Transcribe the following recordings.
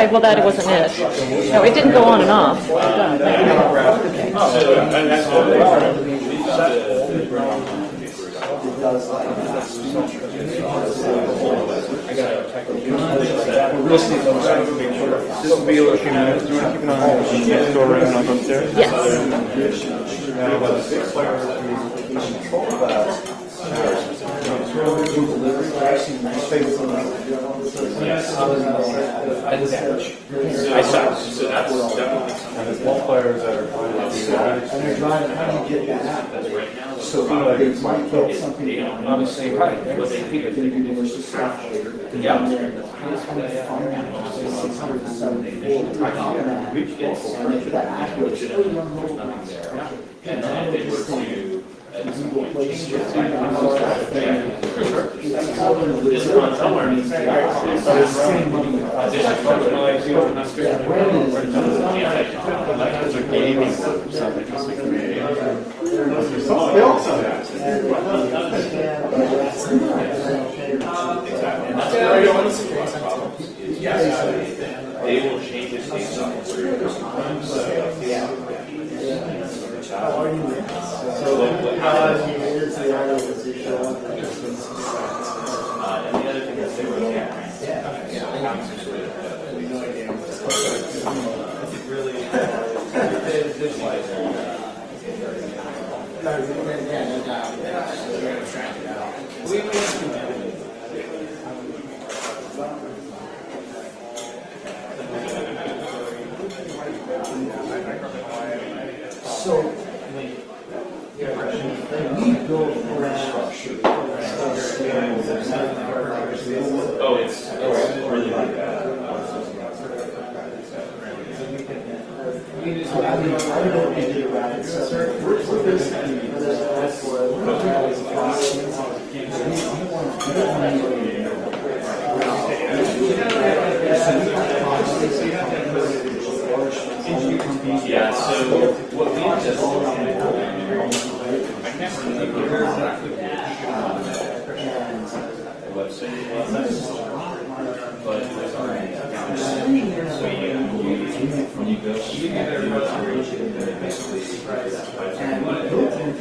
Okay, well, that wasn't it. No, it didn't go on and off. This will be looking at, do you want to keep an eye on the storeroom and I'll go upstairs? Yes. I saw. So that's definitely. And there's multipliers that are going to And they're driving, how do you get that? So they might get something on the same height. They do this stuff later. Yeah. And if that accurate, And then if they were to, at some point, change it, it's on somewhere. They will change it based on what's and the other thing is they were So, we build infrastructure. oh, it's really like that. I mean, I don't know if they did it right. Yeah, so what we just I can't remember exactly which website it was, but it was already. So you go,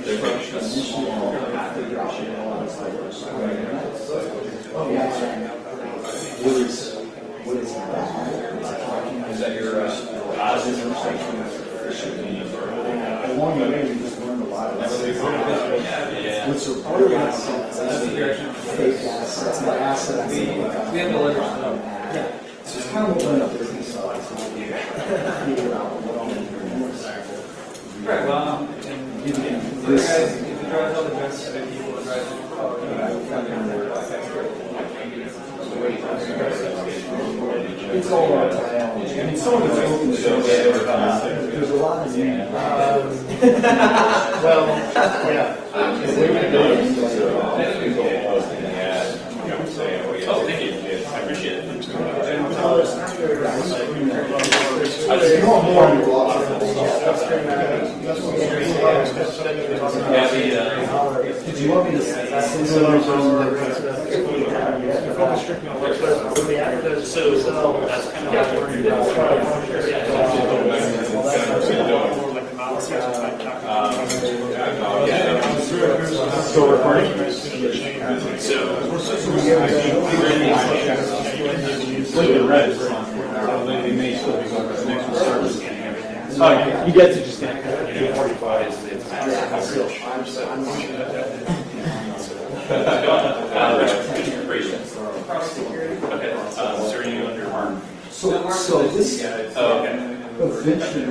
there's like a small is that your Along the way, we just learned a lot of With supportive assets, fake assets, and assets. We have to learn. So it's kind of what we're business size. Figure out what all the Right, well, if you drive all the best people that drive it's all about biology. I mean, some of it's open source. There's a lot of well, yeah. Oh, thank you. I appreciate it. Did you want me to So that's kind of Still recording? The red is on. They may still be going to the next service. You get to just get 45. So are you under Mark? So this eventually,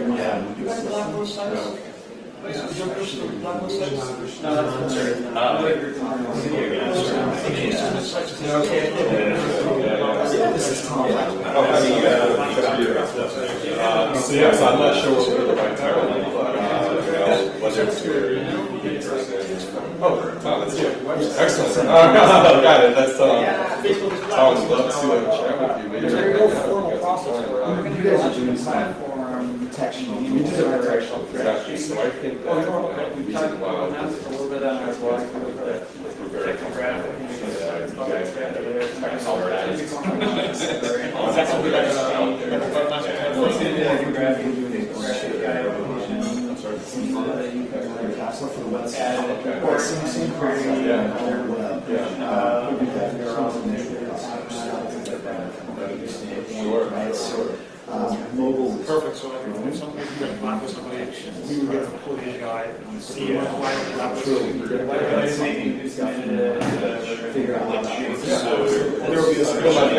this is Tom. So yes, I'm not sure what we're right now, but whether it's oh, that's you. Excellent. Got it. That's I would love to chat with you. But Very no formal process. You guys are doing platform protection. we just have protection strategy, so I think that we talked about that a little bit on our blog. That's So for the website, or same query on the web. Would be that right? So mobile. Perfect, so if somebody, if you're not with somebody, we would get a pull the guy and see why it's not Figure out how that works. There will be a skill on the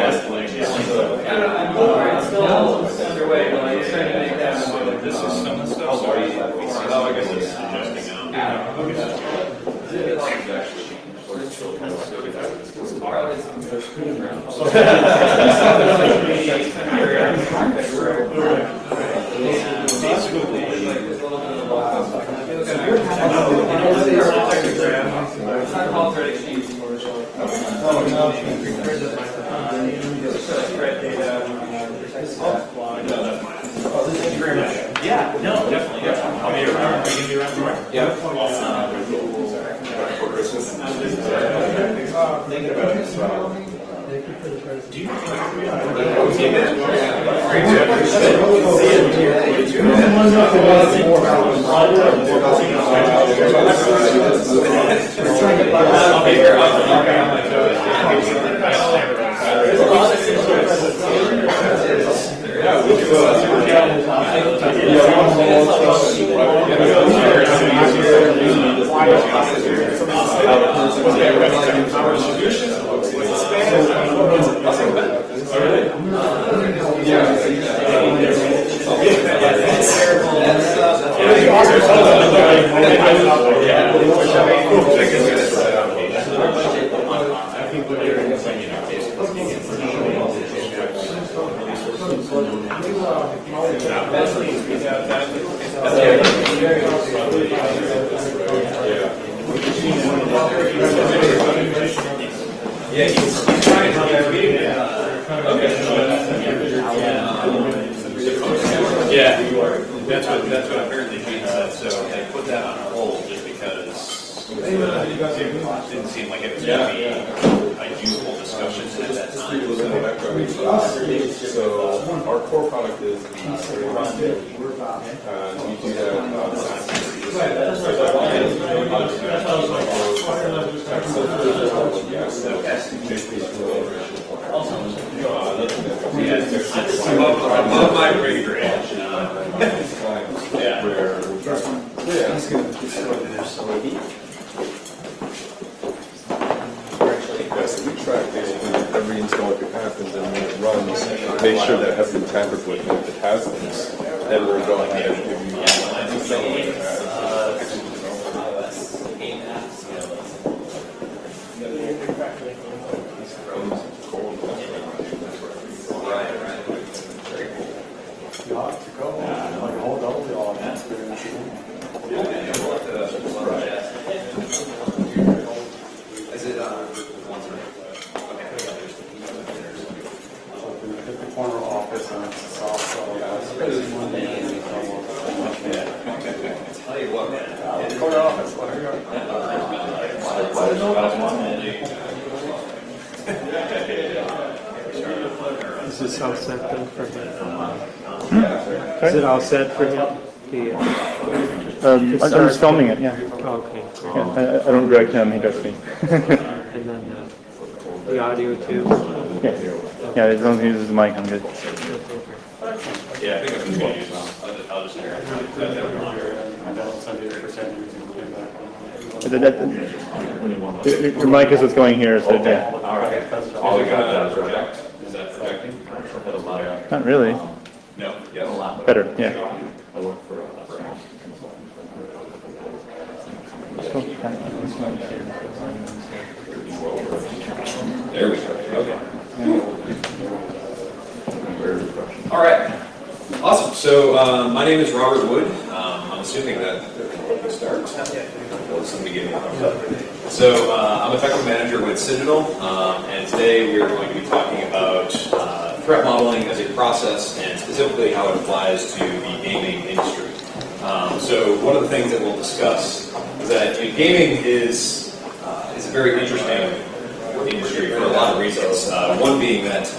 I'm still underway, but I'm trying to make that. This is some of the stuff, so I guess it's suggesting Yeah, no, definitely. I'll be around. You can be around tomorrow. Yeah. I'll be here. Yeah, he's trying to help me. Yeah, that's what apparently Gene said. So they put that on hold just because it didn't seem like it was going to be a useful discussion at that time. So our core product is we do that Above my grade range. Yeah. So we track basically every install if it happens and when it runs, make sure that it hasn't been tampered with. And if it hasn't, then we'll go ahead and give you Is this all set then for him? Is it all set for him? I'm just filming it, yeah. Okay. I don't direct him, he directs me. And then the audio too? Yeah, as long as he uses the mic, I'm good. Yeah, I think I'm just going to use I'll just hear Your mic is what's going here, so yeah. All right. All we got project. Is that projecting? Not really. No. Yes. Better, yeah. There we go. Okay. All right. Awesome. So my name is Robert Wood. I'm assuming that we start. Well, it's the beginning. So I'm effective manager with Citadel, and today we are going to be talking about threat modeling as a process, and specifically how it applies to the gaming industry. So one of the things that we'll discuss is that gaming is a very interesting industry for a lot of reasons. One being that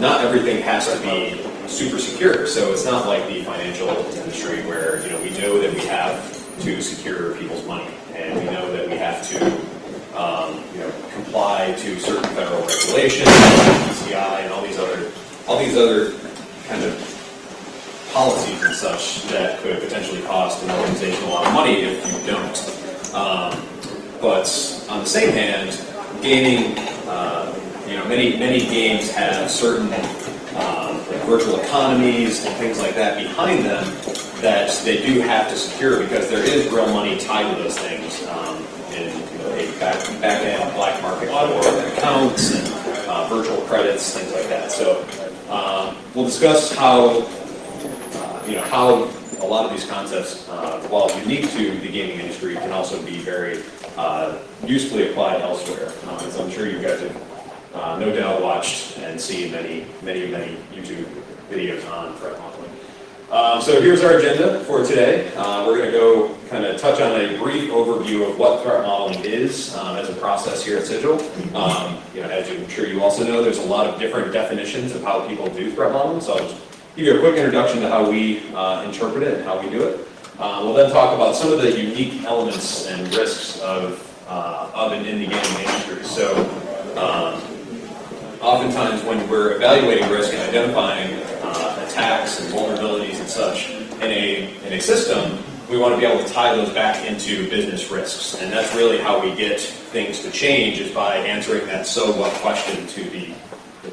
not everything has to be super secure. So it's not like the financial industry where we know that we have to secure people's money, and we know that we have to comply to certain federal regulations, PCI, and all these other kind of policies and such that could potentially cost an organization a lot of money if you don't. But on the same hand, gaming, many games have certain virtual economies and things like that behind them that they do have to secure because there is real money tied to those things in a back-end black market for accounts and virtual credits, things like that. So we'll discuss how a lot of these concepts, while unique to the gaming industry, can also be very usefully applied elsewhere. As I'm sure you guys have no doubt watched and seen many YouTube videos on threat modeling. So here's our agenda for today. We're going to go kind of touch on a brief overview of what threat modeling is as a process here at Sigil. As I'm sure you also know, there's a lot of different definitions of how people do threat modeling. So I'll just give you a quick introduction to how we interpret it and how we do it. We'll then talk about some of the unique elements and risks of and in the gaming industry. So oftentimes when we're evaluating risk and identifying attacks and vulnerabilities and such in a system, we want to be able to tie those back into business risks. And that's really how we get things to change, is by answering that so what question to the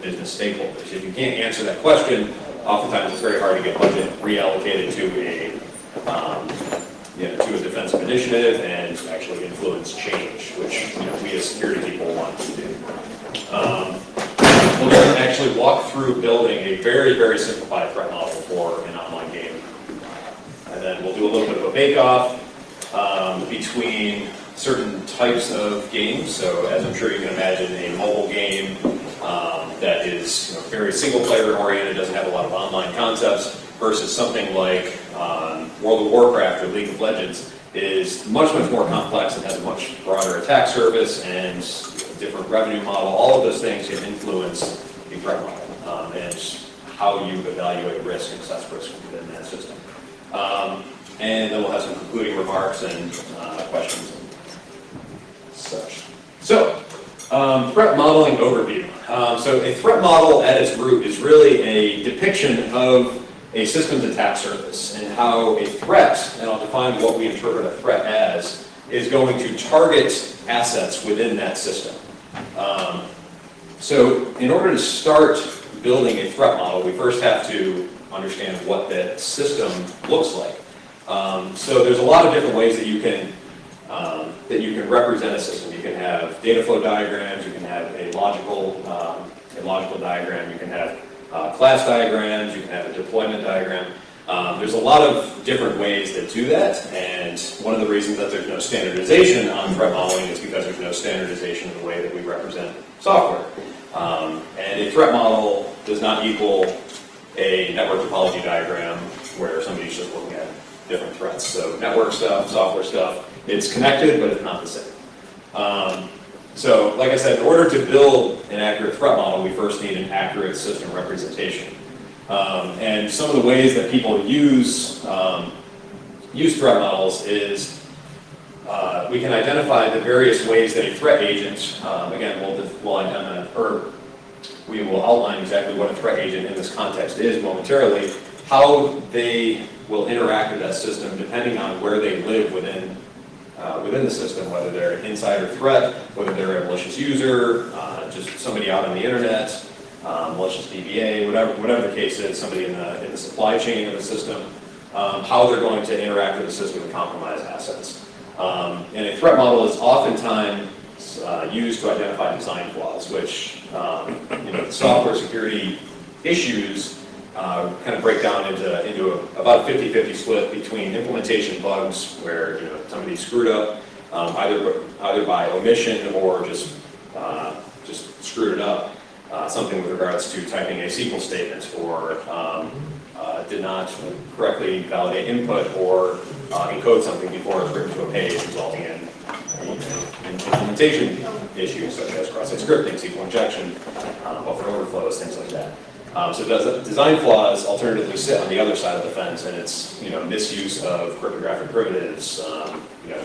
business stakeholders. If you can't answer that question, oftentimes it's very hard to get budget reallocated to a defensive initiative and actually influence change, which we as security people want to do. We'll then actually walk through building a very, very simplified threat model for an online game. And then we'll do a little bit of a bake-off between certain types of games. So as I'm sure you can imagine, a mobile game that is very single-player oriented, doesn't have a lot of online concepts, versus something like World of Warcraft or League of Legends is much, much more complex and has a much broader attack surface and different revenue model. All of those things can influence the threat model and how you evaluate risk and assess risk within that system. And then we'll have some concluding remarks and questions and such. So, threat modeling overview. So a threat model at its root is really a depiction of a system's attack surface and how a threat, and I'll define what we interpret a threat as, is going to target assets within that system. So in order to start building a threat model, we first have to understand what that system looks like. So there's a lot of different ways that you can represent a system. You can have data flow diagrams, you can have a logical diagram, you can have class diagrams, you can have a deployment diagram. There's a lot of different ways that do that, and one of the reasons that there's no standardization on threat modeling is because there's no standardization in the way that we represent software. And a threat model does not equal a network topology diagram where somebody's just looking at different threats. So network stuff, software stuff, it's connected, but it's not the same. So, like I said, in order to build an accurate threat model, we first need an accurate system representation. And some of the ways that people use threat models is we can identify the various ways that a threat agent, again, we will outline exactly what a threat agent in this context is momentarily, how they will interact with that system depending on where they live within the system, whether they're an insider threat, whether they're a malicious user, just somebody out on the internet, malicious DBA, whatever the case is, somebody in the supply chain of the system, how they're going to interact with the system and compromise assets. And a threat model is oftentimes used to identify design flaws, which the software security issues kind of break down into about a 50-50 split between implementation bugs, where somebody screwed up either by omission or just screwed it up. Something with regards to typing a SQL statement, or did not correctly validate input, or encode something before it's written to a page, resulting in implementation issues such as cross-site scripting, SQL injection, buffer overflows, things like that. So design flaws alternatively sit on the other side of the fence, and it's misuse of cryptographic primitives,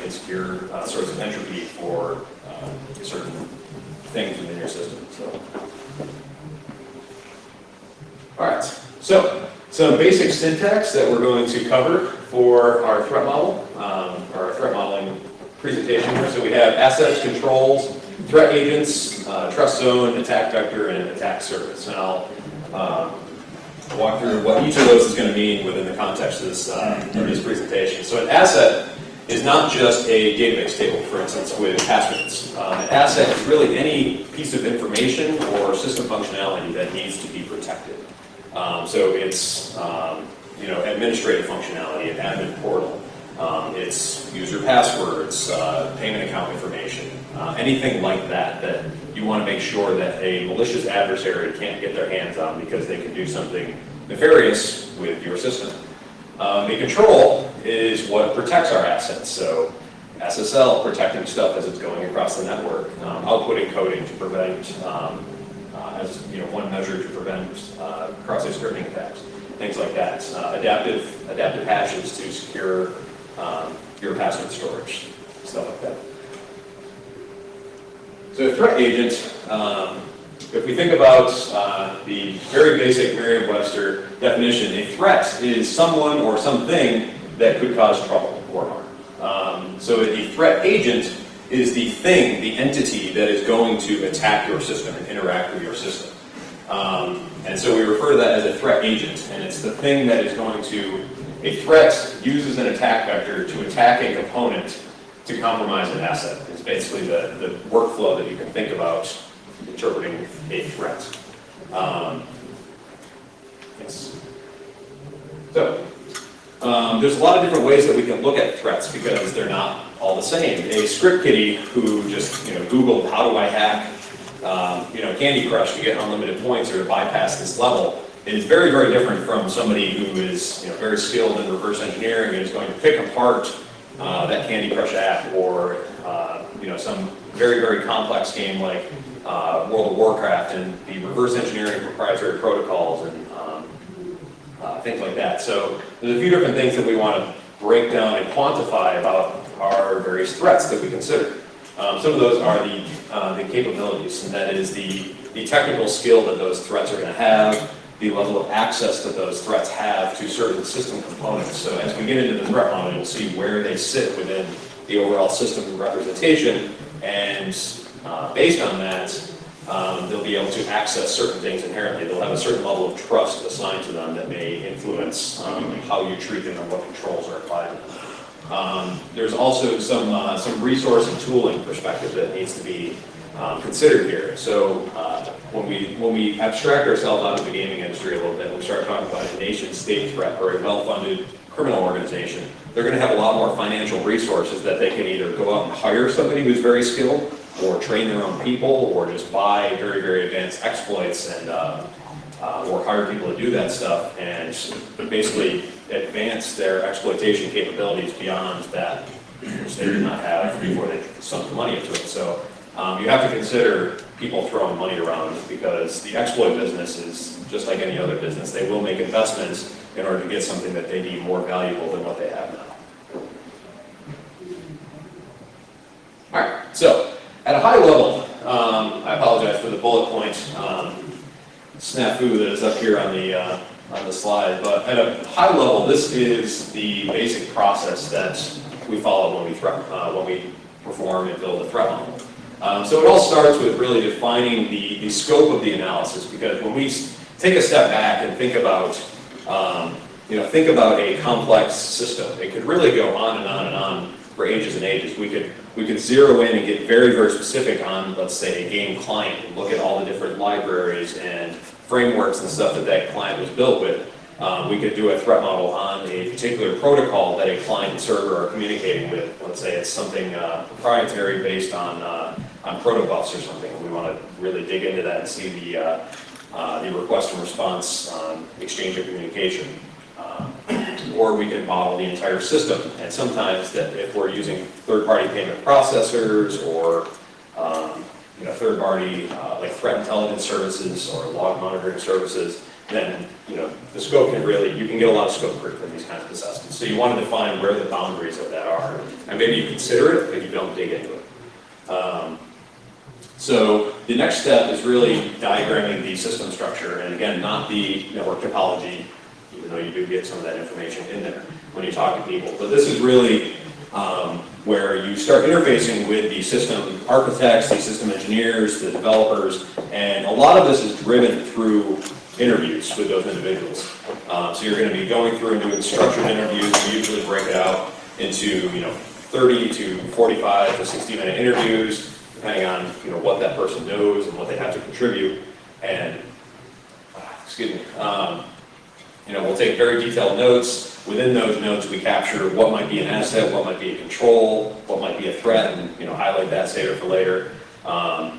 insecure sorts of entropy for certain things within your system. So, all right. So some basic syntax that we're going to cover for our threat model, our threat modeling presentation here. So we have assets, controls, threat agents, trust zone, attack vector, and attack surface. And I'll walk through what each of those is going to mean within the context of this presentation. So an asset is not just a database table, for instance, with passwords. An asset is really any piece of information or system functionality that needs to be protected. So it's administrative functionality, an admin portal. It's user passwords, payment account information, anything like that you want to make sure that a malicious adversary can't get their hands on because they can do something nefarious with your system. A control is what protects our assets. So SSL, protecting stuff as it's going across the network. Output encoding to prevent, as one measure to prevent cross-site scripting attacks. Things like that. Adaptive hashes to secure your password storage, stuff like that. So a threat agent, if we think about the very basic Merriam-Webster definition, a threat is someone or something that could cause trouble or harm. So a threat agent is the thing, the entity that is going to attack your system and interact with your system. And so we refer to that as a threat agent, and it's the thing that is going to, a threat uses an attack vector to attack a component to compromise an asset. It's basically the workflow that you can think about interpreting a threat. Yes. So, there's a lot of different ways that we can look at threats because they're not all the same. A script kiddie who just Googled how do I hack Candy Crush to get unlimited points or to bypass this level is very, very different from somebody who is very skilled in reverse engineering and is going to pick apart that Candy Crush app or some very, very complex game like World of Warcraft and the reverse engineering proprietary protocols and things like that. So there's a few different things that we want to break down and quantify about our various threats that we consider. Some of those are the capabilities, and that is the technical skill that those threats are going to have, the level of access that those threats have to certain system components. So as we get into the threat model, you'll see where they sit within the overall system representation, and based on that, they'll be able to access certain things inherently. They'll have a certain level of trust assigned to them that may influence how you treat them and what controls are applied to them. There's also some resource and tooling perspective that needs to be considered here. So when we abstract ourselves out of the gaming industry a little bit, we start talking about a nation-state threat or a well-funded criminal organization, they're going to have a lot more financial resources that they can either go out and hire somebody who's very skilled or train their own people or just buy very, very advanced exploits and or hire people to do that stuff and basically advance their exploitation capabilities beyond that which they did not have before they sunk the money into it. So you have to consider people throwing money around because the exploit business is just like any other business. They will make investments in order to get something that they deem more valuable than what they have now. All right, so at a high level, I apologize for the bullet point snafu that is up here on the slide, but at a high level, this is the basic process that we follow when we perform and build a threat model. So it all starts with really defining the scope of the analysis, because when we take a step back and think about a complex system, it could really go on and on and on for ages and ages. We could zero in and get very, very specific on, let's say, a game client and look at all the different libraries and frameworks and stuff that client was built with. We could do a threat model on a particular protocol that a client and server are communicating with. Let's say it's something proprietary based on protobufs or something. We want to really dig into that and see the request and response exchange of communication. Or we can model the entire system. And sometimes that if we're using third-party payment processors or third-party like threat intelligence services or log monitoring services, then the scope can you can get a lot of scope creep from these kinds of assessments. So you want to define where the boundaries of that are, and maybe you consider it, but you don't dig into it. So the next step is really diagramming the system structure, and again, not the network topology, even though you do get some of that information in there when you talk to people. But this is really where you start interfacing with the system architects, the system engineers, the developers, and a lot of this is driven through interviews with those individuals. So you're going to be going through and doing structured interviews. We usually break it out into 30 to 45 to 60-minute interviews, depending on what that person knows and what they have to contribute. And we'll take very detailed notes. Within those notes, we capture what might be an asset, what might be a control, what might be a threat, and highlight that, save it for later.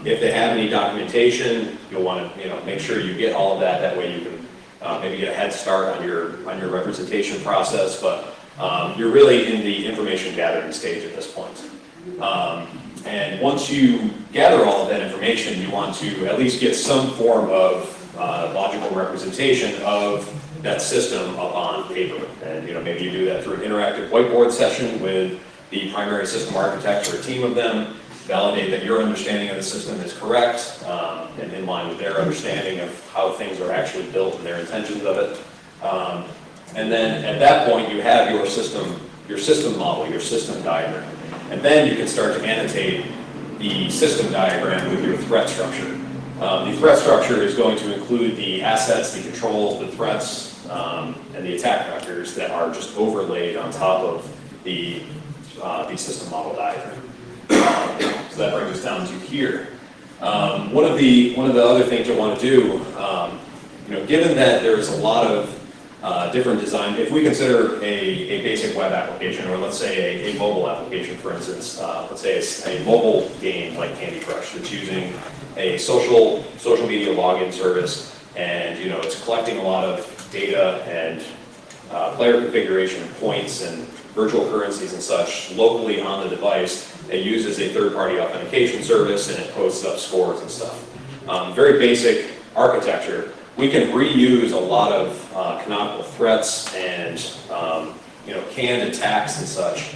If they have any documentation, you'll want to make sure you get all of that. That way, you can maybe get a head start on your representation process. But you're really in the information gathering stage at this point. And once you gather all of that information, you want to at least get some form of logical representation of that system up on paper. And maybe you do that through an interactive whiteboard session with the primary system architect or a team of them, validate that your understanding of the system is correct and in line with their understanding of how things are actually built and their intentions of it. And then at that point, you have your system model, your system diagram. And then you can start to annotate the system diagram with your threat structure. The threat structure is going to include the assets, the controls, the threats, and the attack vectors that are just overlaid on top of the system model diagram. So that brings us down to here. One of the other things I want to do, given that there's a lot of different design, if we consider a basic web application, or let's say a mobile application, for instance, let's say it's a mobile game like Candy Crush that's using a social media login service, and it's collecting a lot of data and player configuration points and virtual currencies and such locally on the device. It uses a third-party authentication service, and it posts up scores and stuff. Very basic architecture. We can reuse a lot of canonical threats and canned attacks and such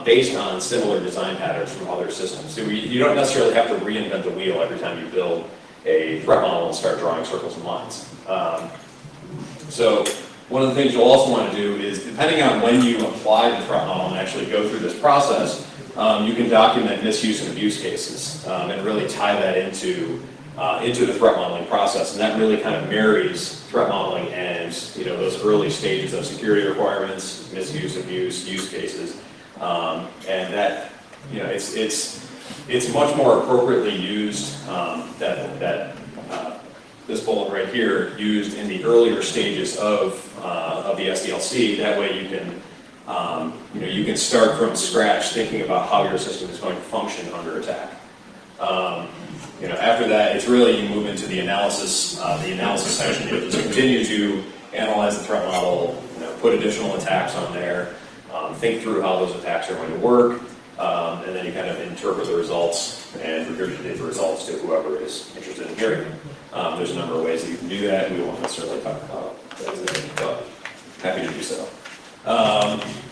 based on similar design patterns from other systems. So you don't necessarily have to reinvent the wheel every time you build a threat model and start drawing circles and lines. So one of the things you'll also want to do is, depending on when you apply the threat model and actually go through this process, you can document misuse and abuse cases and really tie that into the threat modeling process, and that really kind of marries threat modeling and those early stages of security requirements, misuse, abuse, use cases, and that it's much more appropriately used this bullet right here used in the earlier stages of the SDLC. That way you can you can start from scratch thinking about how your system is going to function under attack. After that, it's really you move into the analysis section. You just continue to analyze the threat model, put additional attacks on there, think through how those attacks are going to work, and then you kind of interpret the results and regurgitate the results to whoever is interested in hearing them. There's a number of ways that you can do that. We won't necessarily talk about that, but happy to do so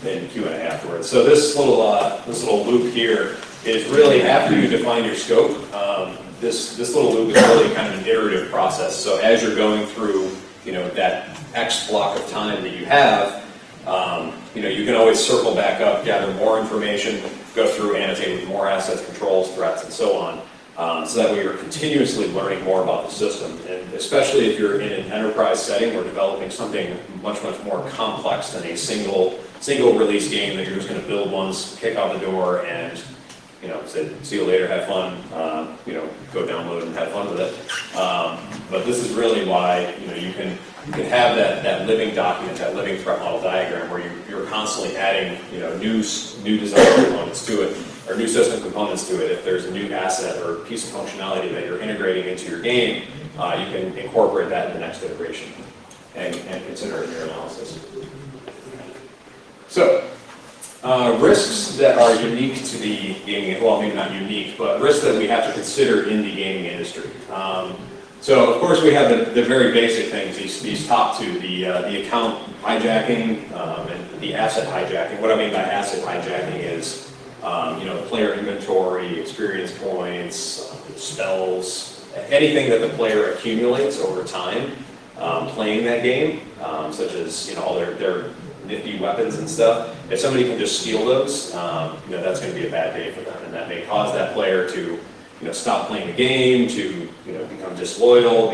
in Q&A afterwards. So this little loop here is really after you define your scope. This little loop is really kind of an iterative process. So as you're going through, that X block of time that you have, you can always circle back up, gather more information, go through, annotate with more assets, controls, threats, and so on. So that way you're continuously learning more about the system. And especially if you're in an enterprise setting or developing something much, much more complex than a single release game that you're just going to build once, kick out the door, and say, see you later, have fun, go download and have fun with it. But this is really why, you can have that living document, that living threat model diagram where you're constantly adding, new design components to it, or new system components to it. If there's a new asset or piece of functionality that you're integrating into your game, you can incorporate that in the next iteration and consider it in your analysis. So, risks that are unique to the gaming, well, maybe not unique, but risks that we have to consider in the gaming industry. So of course we have the very basic things, these top two, the account hijacking and the asset hijacking. What I mean by asset hijacking is player inventory, experience points, spells, anything that the player accumulates over time playing that game, such as all their nifty weapons and stuff. If somebody can just steal those, that's going to be a bad day for them, and that may cause that player to stop playing the game, to become disloyal,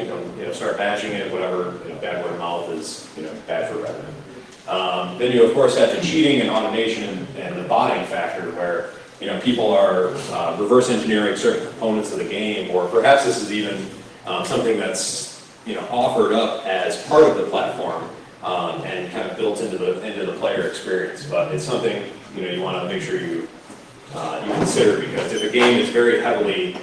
start bashing it, whatever. Bad word of mouth is bad for revenue. Then you of course have the cheating and automation and the botting factor, where people are reverse engineering certain components of the game, or perhaps this is even something that's offered up as part of the platform and kind of built into the player experience. But it's something you want to make sure you consider, because if a game is very heavily,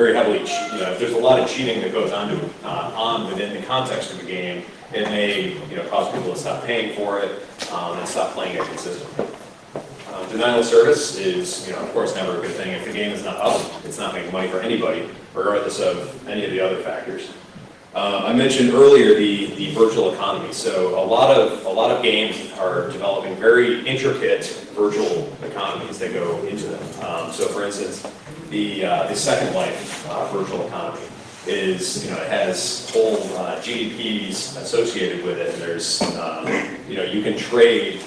if there's a lot of cheating that goes on within the context of the game, it may cause people to stop paying for it and stop playing it consistently. Denial of service is, of course, never a good thing. If the game is not up, it's not making money for anybody, regardless of any of the other factors. I mentioned earlier the virtual economy. So a lot of games are developing very intricate virtual economies that go into them. So for instance, the Second Life virtual economy is, it has whole GDPs associated with it. And there's, you can trade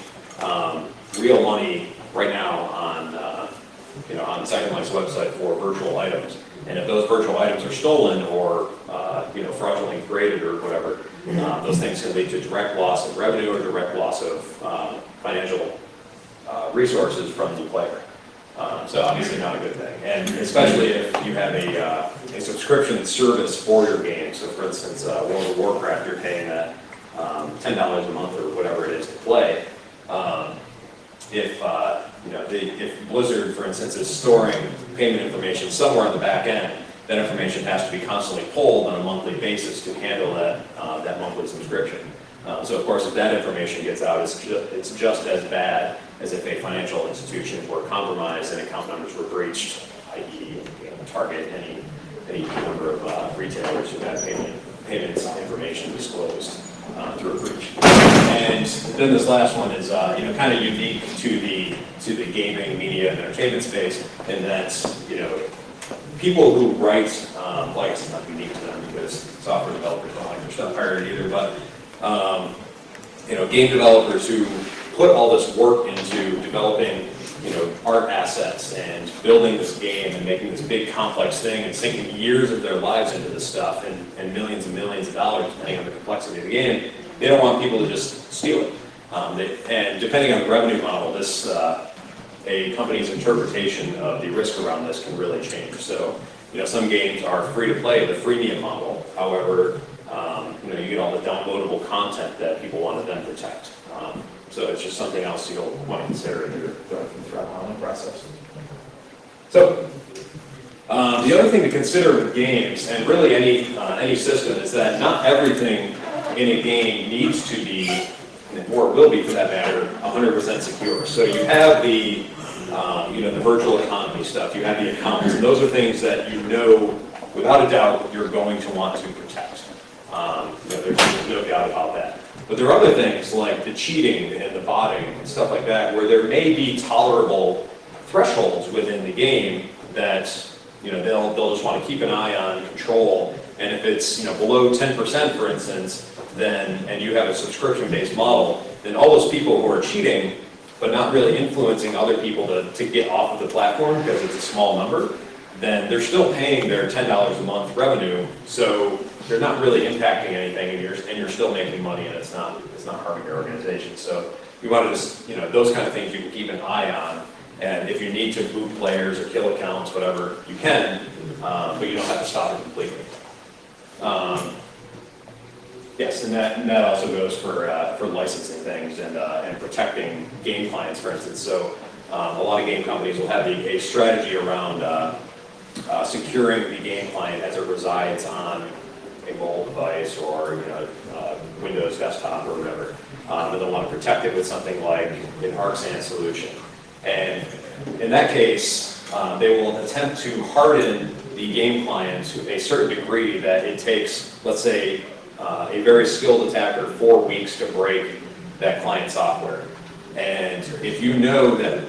real money right now on Second Life's website for virtual items. And if those virtual items are stolen or fraudulently created or whatever, those things can lead to direct loss of revenue or direct loss of financial resources from the player. So obviously not a good thing. And especially if you have a subscription service for your game. So for instance, World of Warcraft, you're paying that $10 a month or whatever it is to play. If Blizzard, for instance, is storing payment information somewhere on the back end, that information has to be constantly pulled on a monthly basis to handle that monthly subscription. So of course, if that information gets out, it's just as bad as if a financial institution were compromised and account numbers were breached, i.e., Target, any number of retailers who had payment information disclosed through a breach. And then this last one is kind of unique to the gaming, media, and entertainment space, in that people who write, well, I guess it's not unique to them because software developers don't like their stuff pirated either, but game developers who put all this work into developing art assets and building this game and making this big complex thing and sinking years of their lives into this stuff and millions of dollars, depending on the complexity of the game, they don't want people to just steal it. And depending on the revenue model, a company's interpretation of the risk around this can really change. So, some games are free to play, the freemium model. However, you get all the downloadable content that people want to then protect. So it's just something else you'll want to consider in your going through the threat modeling process. So the other thing to consider with games, and really any system, is that not everything in a game needs to be, or will be for that matter, 100% secure. So you have the virtual economy stuff, you have the accounts, and those are things that without a doubt you're going to want to protect. There's no doubt about that. But there are other things like the cheating and the botting and stuff like that, where there may be tolerable thresholds within the game that they'll just want to keep an eye on, control. And if it's below 10%, for instance, and you have a subscription-based model, then all those people who are cheating but not really influencing other people to get off of the platform because it's a small number, then they're still paying their $10 a month revenue. So they're not really impacting anything, and you're still making money, and it's not harming your organization. So you want to just, those kind of things you can keep an eye on, and if you need to boot players or kill accounts, whatever, you can, but you don't have to stop it completely. Yes, and that also goes for licensing things and protecting game clients, for instance. So a lot of game companies will have a strategy around securing the game client as it resides on a mobile device or Windows desktop or whatever. And they'll want to protect it with something like an ArcSand solution. And in that case, they will attempt to harden the game client to a certain degree that it takes, let's say, a very skilled attacker 4 weeks to break that client software. And if you know that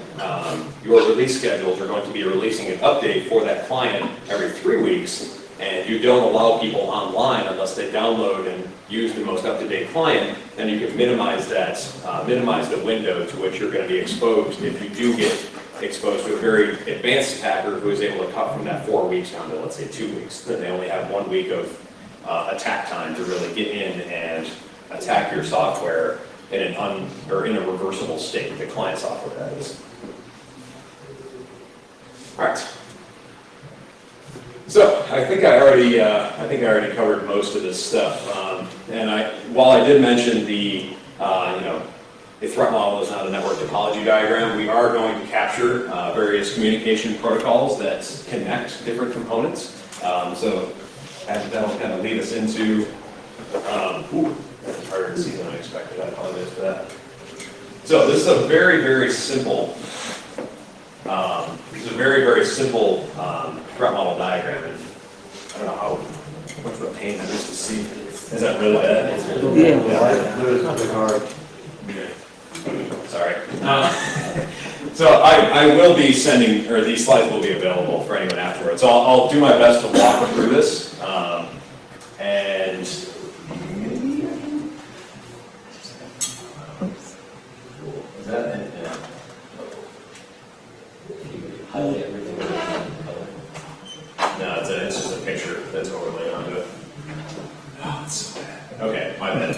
your release schedules are going to be releasing an update for that client every 3 weeks, and you don't allow people online unless they download and use the most up-to-date client, then you can minimize that, minimize the window to which you're going to be exposed if you do get exposed to a very advanced attacker who is able to cut from that 4 weeks down to, let's say, 2 weeks. Then they only have 1 week of attack time to really get in and attack your software in in a reversible state, the client software that is. All right. So I think I already covered most of this stuff. While I did mention the threat model is not a network topology diagram, we are going to capture various communication protocols that connect different components. So that'll kind of lead us into. That's harder to see than I expected. I apologize for that. So this is a very, very simple. Threat model diagram, and I don't know how much of a pain that is to see. Is that really bad? Sorry. So I will be sending, or these slides will be available for anyone afterwards. So I'll do my best to walk through this, and is that it? Yeah. Highlight everything. No, it's just a picture that's overlaid onto it. Oh, it's so bad. Okay, my bad.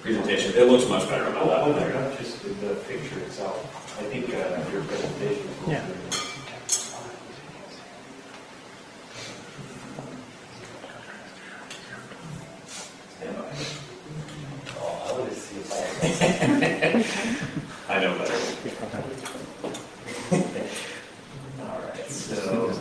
Presentation. It looks much better on my lap. Not just the picture itself. I think your presentation. Yeah. Oh, I want to see it. I know better. All right, so.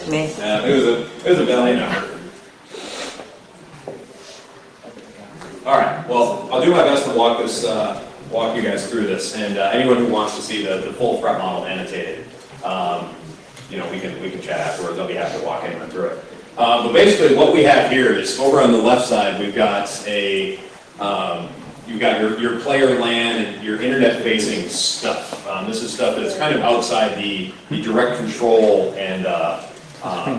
Me. Yeah, it was a valley number. All right. Well, I'll do my best to walk you guys through this, and anyone who wants to see the full threat model annotated, we can chat afterwards. I'll be happy to walk anyone through it. But basically, what we have here is over on the left side, we've got you've got your player LAN and your internet-facing stuff. This is stuff that's kind of outside the direct control and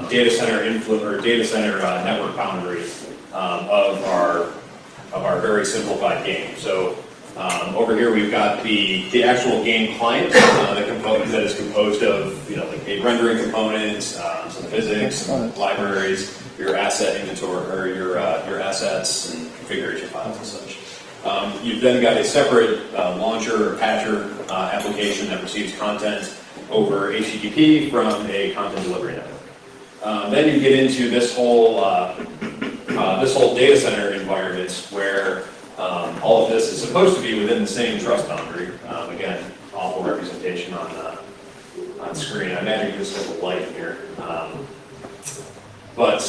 data center influence or data center network boundaries of our very simplified game. So over here we've got the actual game client, the component that is composed of like a rendering component, some physics, some libraries, your asset inventory or your assets and configuration files and such. You've then got a separate launcher or patcher application that receives content over HTTP from a content delivery network. Then you get into this whole data center environment where all of this is supposed to be within the same trust boundary. Again, awful representation on screen. I imagine you just have a light here. But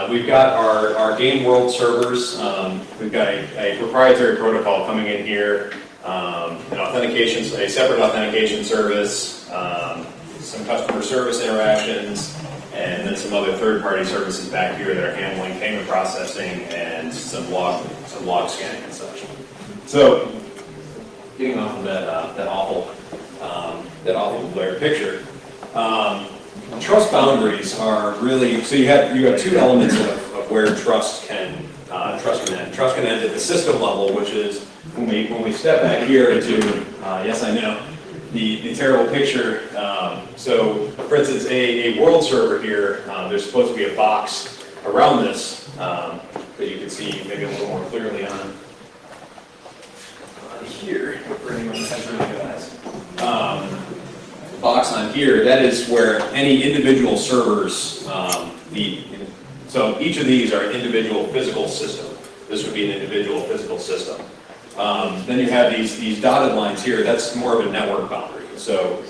we've got our game world servers. We've got a proprietary protocol coming in here, a separate authentication service, some customer service interactions, and then some other third-party services back here that are handling payment processing and some log scanning and such. So, getting off of that awful blurred picture. Trust boundaries are really, so you have two elements of where trust can end. Trust can end at the system level, which is when we step back here into yes, I know the terrible picture. So for instance, a world server here, there's supposed to be a box around this that you can see maybe a little more clearly on here for anyone that has really good eyes. Box on here, that is where any individual servers so each of these are an individual physical system. This would be an individual physical system. Then you have these dotted lines here. That's more of a network boundary. So,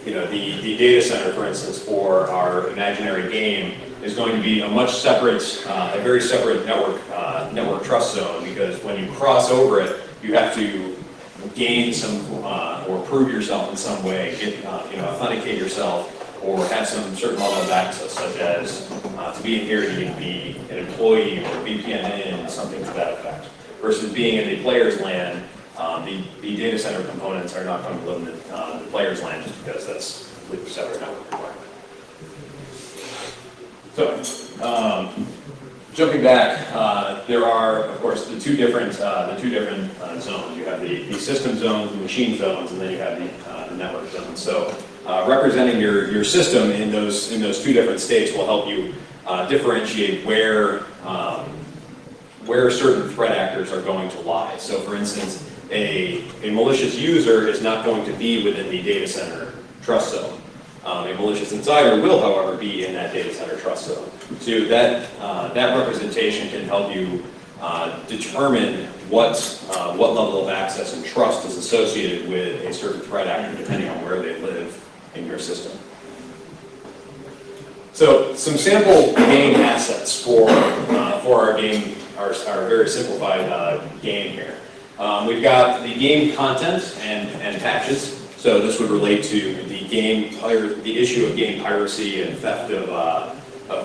the data center, for instance, for our imaginary game is going to be a much separate, a very separate network trust zone, because when you cross over it, you have to gain some or prove yourself in some way, authenticate yourself, or have some certain level of access, such as to be in here, you need to be an employee or VPN in, something to that effect. Versus being in the player's LAN, the data center components are not going to live in the player's LAN, just because that's with separate network requirement. So, jumping back, there are, of course, the two different zones. You have the system zones, the machine zones, and then you have the network zones. So, representing your system in those two different states will help you differentiate where certain threat actors are going to lie. So, for instance, a malicious user is not going to be within the data center trust zone. A malicious insider will, however, be in that data center trust zone. So that representation can help you determine what level of access and trust is associated with a certain threat actor, depending on where they live in your system. So some sample game assets for our game, our very simplified game here. We've got the game content and patches. So this would relate to the issue of game piracy and theft of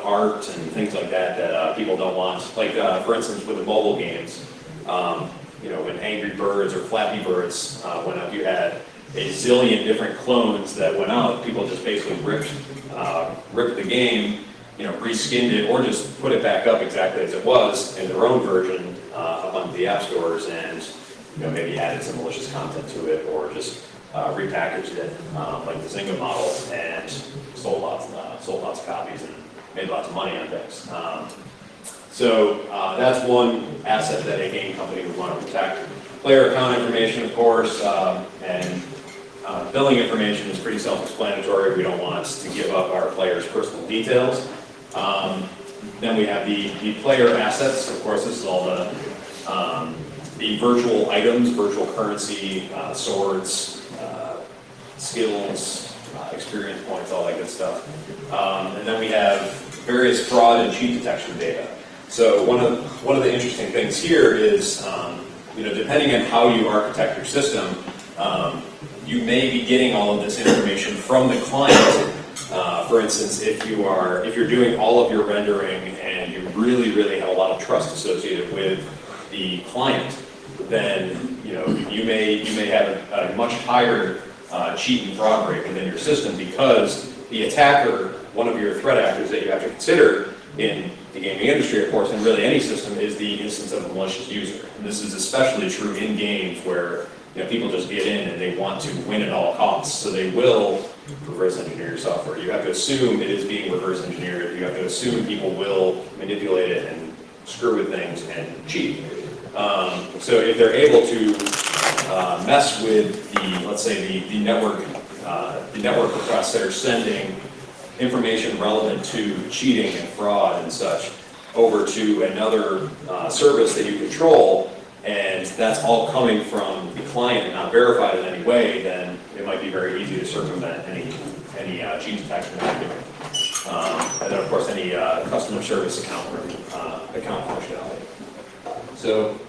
art and things like that people don't want. Like for instance, with the mobile games, when Angry Birds or Flappy Birds went out, you had a zillion different clones that went out. People just basically ripped the game, reskinned it, or just put it back up exactly as it was in their own version up on the app stores, and maybe added some malicious content to it, or just repackaged it like the Zynga model, and sold lots of copies and made lots of money on things. So that's one asset that a game company would want to protect. Player account information, of course, and billing information is pretty self-explanatory. We don't want to give up our players' personal details. Then we have the player assets. Of course, this is all the virtual items, virtual currency, swords, skills, experience points, all that good stuff. And then we have various fraud and cheat detection data. So one of the interesting things here is, depending on how you architect your system, you may be getting all of this information from the client. For instance, if you're doing all of your rendering and you really have a lot of trust associated with the client, then you may have a much higher cheat and fraud rate within your system, because the attacker, one of your threat actors that you have to consider in the gaming industry, of course, and really any system, is the instance of a malicious user. And this is especially true in games where people just get in and they want to win at all costs, so they will reverse engineer your software. You have to assume it is being reverse engineered. You have to assume people will manipulate it and screw with things and cheat. So if they're able to mess with let's say the network requests that are sending information relevant to cheating and fraud and such over to another service that you control, and that's all coming from the client and not verified in any way, then it might be very easy to circumvent any cheat detection that you're doing. And then, of course, any customer service account functionality. So,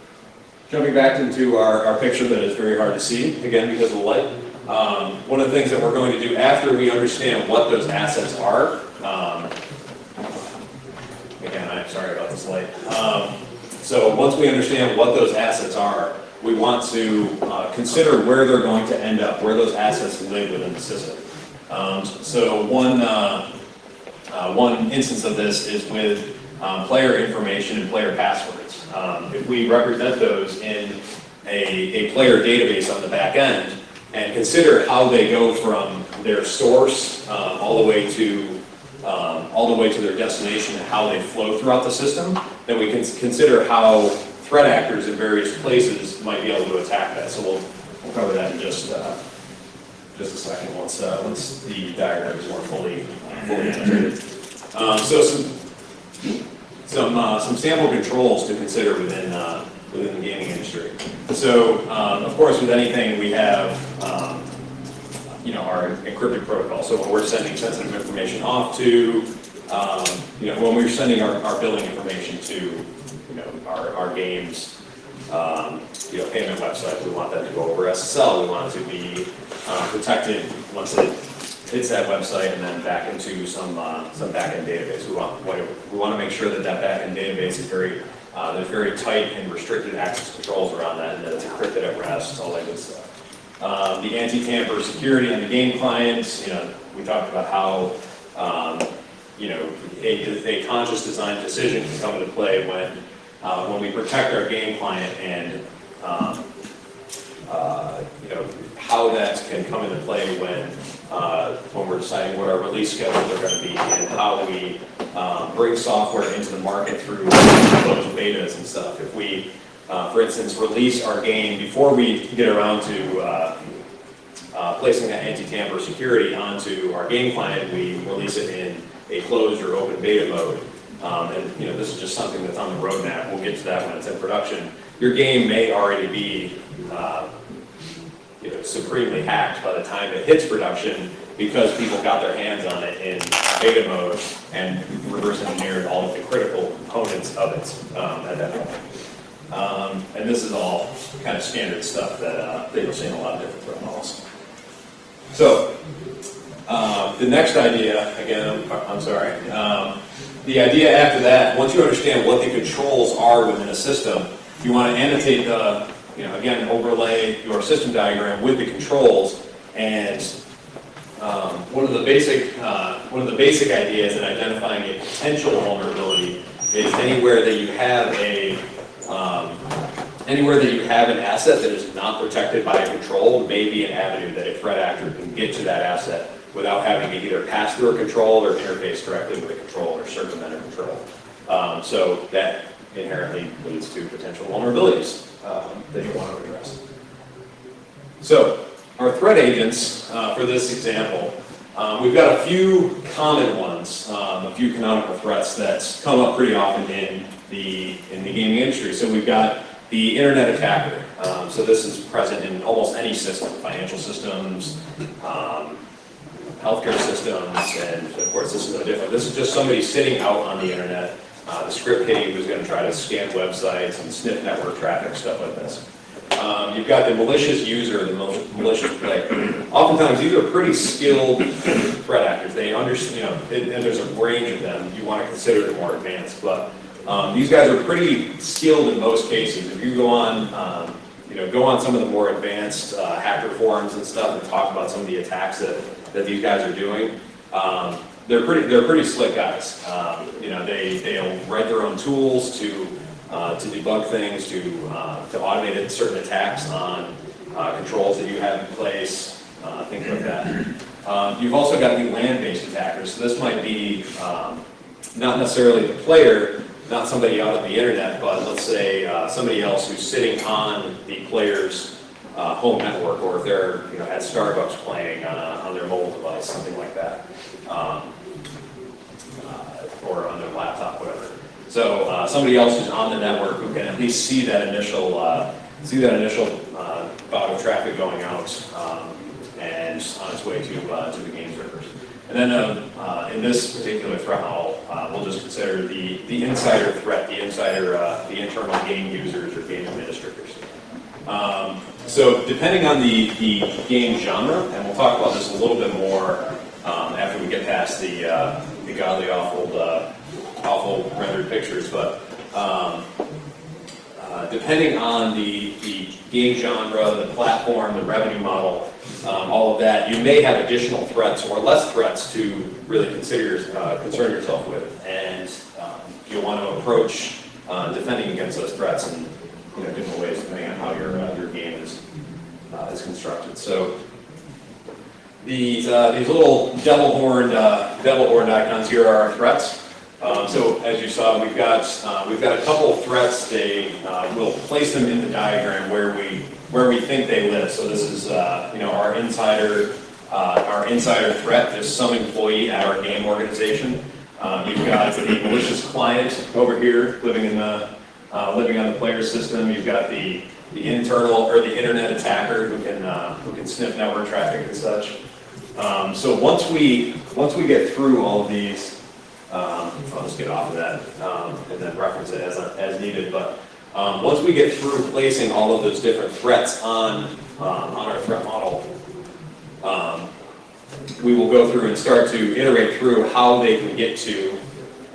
jumping back into our picture that is very hard to see, again, because of the light. One of the things that we're going to do after we understand what those assets are, again, I'm sorry about this light. So once we understand what those assets are, we want to consider where they're going to end up, where those assets live within the system. So one instance of this is with player information and player passwords. If we represent those in a player database on the back end and consider how they go from their source all the way to their destination and how they flow throughout the system, then we can consider how threat actors in various places might be able to attack that. So we'll cover that in just a second once the diagram is more fully integrated. So some sample controls to consider within the gaming industry. So, of course, with anything, we have our encrypted protocol. So when we're sending sensitive information off to, when we're sending our billing information to, our games, payment website, we want that to go over SSL. We want it to be protected once it hits that website and then back into some backend database. We want to make sure that backend database is there's very tight and restricted access controls around that, and that it's encrypted at rest, all that good stuff. The anti-tamper security on the game clients, we talked about how, a conscious design decision can come into play when we protect our game client, and how that can come into play when we're deciding what our release schedules are going to be, and how we bring software into the market through those betas and stuff. If we, for instance, release our game before we get around to placing that anti-tamper security onto our game client, we release it in a closed or open beta mode. This is just something that's on the roadmap. We'll get to that when it's in production. Your game may already be supremely hacked by the time it hits production, because people got their hands on it in beta mode and reverse engineered all of the critical components of it at that point. And this is all kind of standard stuff that you'll see in a lot of different threat models. So the next idea, again, I'm sorry. The idea after that, once you understand what the controls are within a system, you want to annotate again, overlay your system diagram with the controls. And one of the basic ideas in identifying a potential vulnerability is anywhere that you have an asset that is not protected by a control may be an avenue that a threat actor can get to that asset without having to either pass through a control or interface directly with a control or circumvent a control. So that inherently leads to potential vulnerabilities that you want to address. So our threat agents, for this example, we've got a few common ones, a few canonical threats that come up pretty often in the gaming industry. So we've got the internet attacker. So this is present in almost any system, financial systems, healthcare systems, and of course this is no different. This is just somebody sitting out on the internet, the script kiddie who's going to try to scan websites and sniff network traffic, stuff like this. You've got the malicious user, the malicious player. Oftentimes these are pretty skilled threat actors. They understand, and there's a range of them. You want to consider them more advanced, but these guys are pretty skilled in most cases. If you go on some of the more advanced hacker forums and stuff and talk about some of the attacks that these guys are doing, they're pretty slick guys. They'll write their own tools to debug things, to automate certain attacks on controls that you have in place, things like that. You've also got the land-based attackers. So this might be not necessarily the player, not somebody out on the internet, but let's say somebody else who's sitting on the player's home network, or if they're at Starbucks playing on their mobile device, something like that, or on their laptop, whatever. So somebody else who's on the network who can at least see that initial bout of traffic going out and on its way to the game servers. And then in this particular threat model, we'll just consider the insider threat, the internal game users or game administrators. So depending on the game genre, and we'll talk about this a little bit more after we get past the godly awful rendered pictures, but depending on the game genre, the platform, the revenue model, all of that, you may have additional threats or less threats to really concern yourself with, and you'll want to approach defending against those threats in different ways depending on how your game is constructed. So these little devil horned icons here are our threats. So as you saw, we've got a couple of threats. We'll place them in the diagram where we think they live. So this is our insider threat, just some employee at our game organization. You've got the malicious client over here living in the living on the player's system. You've got the internal or the internet attacker who can sniff network traffic and such. So once we get through all of these, I'll just get off of that and then reference it as needed. But once we get through placing all of those different threats on our threat model, we will go through and start to iterate through how they can get to